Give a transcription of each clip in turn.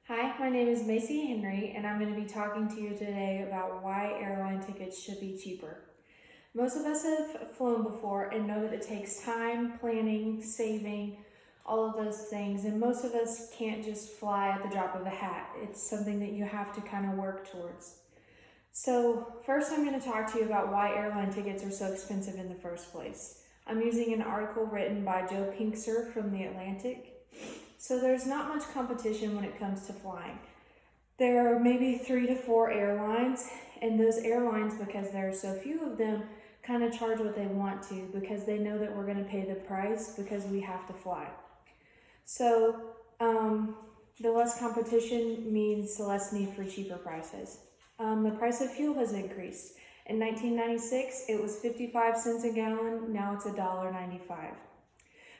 Hi, my name is Macy Henry, and I'm going to be talking to you today about why airline tickets should be cheaper. Most of us have flown before and know that it takes time, planning, saving, all of those things, and most of us can't just fly at the drop of a hat. It's something that you have to kind of work towards. So, first, I'm going to talk to you about why airline tickets are so expensive in the first place. I'm using an article written by Joe Pinkster from The Atlantic. So there's not much competition when it comes to flying. There are maybe 3 to 4 airlines, and those airlines, because there are so few of them, kind of charge what they want to because they know that we're going to pay the price because we have to fly. So the less competition means the less need for cheaper prices. The price of fuel has increased. In 1996, it was 55 cents a gallon. Now it's $1.95.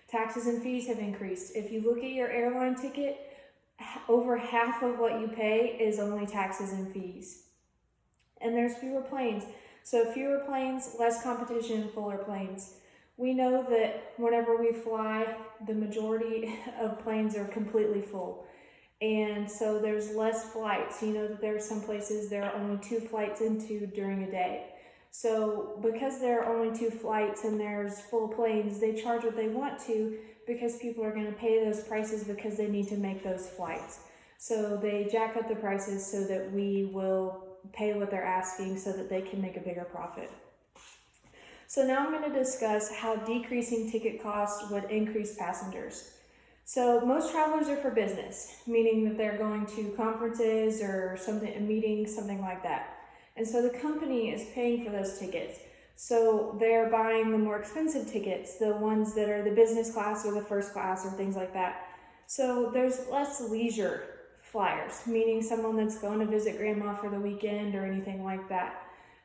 Taxes and fees have increased. If you look at your airline ticket, over half of what you pay is only taxes and fees. And there's fewer planes. So fewer planes, less competition, fuller planes. We know that whenever we fly, the majority of planes are completely full. And so there's less flights. You know that there are some places there are only 2 flights into during a day. So because there are only 2 flights and there's full planes, they charge what they want to because people are going to pay those prices because they need to make those flights. So they jack up the prices so that we will pay what they're asking so that they can make a bigger profit. So now I'm going to discuss how decreasing ticket costs would increase passengers. So most travelers are for business, meaning that they're going to conferences or something, a meeting, something like that. And so the company is paying for those tickets. So they're buying the more expensive tickets, the ones that are the business class or the first class or things like that. So there's less leisure flyers, meaning someone that's going to visit grandma for the weekend or anything like that.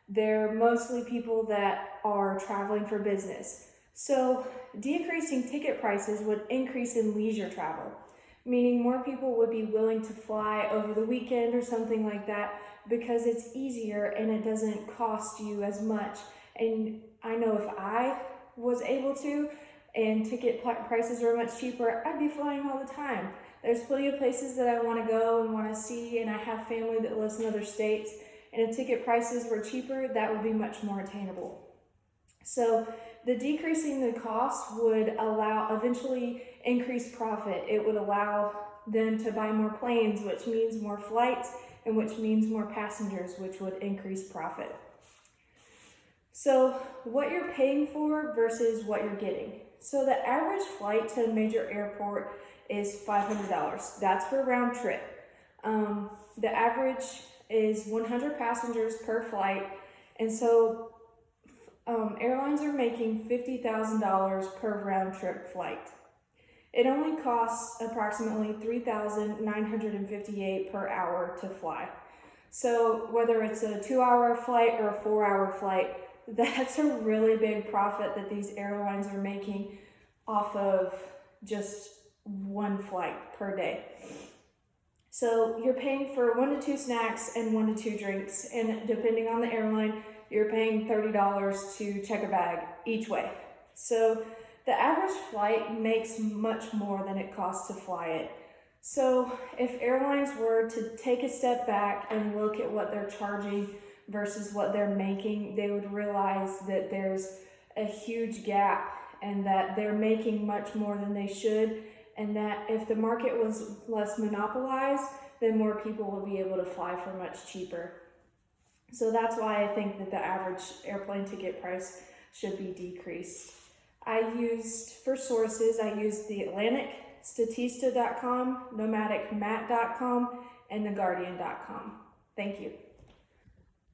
They're mostly people that are traveling for business. So decreasing ticket prices would increase in leisure travel, meaning more people would be willing to fly over the weekend or something like that because it's easier and it doesn't cost you as much. And I know if I was able to and ticket prices were much cheaper, I'd be flying all the time. There's plenty of places that I want to go and want to see, and I have family that lives in other states, and if ticket prices were cheaper, that would be much more attainable. So the decreasing the cost would allow eventually increase profit. It would allow them to buy more planes, which means more flights, and which means more passengers, which would increase profit. So what you're paying for versus what you're getting. So the average flight to a major airport is $500. That's for round trip. The average is 100 passengers per flight, and so airlines are making $50,000 per round trip flight. It only costs approximately $3,958 per hour to fly. So whether it's a 2-hour flight or a 4-hour flight, that's a really big profit that these airlines are making off of just one flight per day. So you're paying for 1 to 2 snacks and 1 to 2 drinks, and depending on the airline, you're paying $30 to check a bag each way. So the average flight makes much more than it costs to fly it. So if airlines were to take a step back and look at what they're charging versus what they're making, they would realize that there's a huge gap and that they're making much more than they should, and that if the market was less monopolized, then more people would be able to fly for much cheaper. So that's why I think that the average airplane ticket price should be decreased. For sources, I used The Atlantic, Statista.com, NomadicMat.com, and TheGuardian.com. Thank you.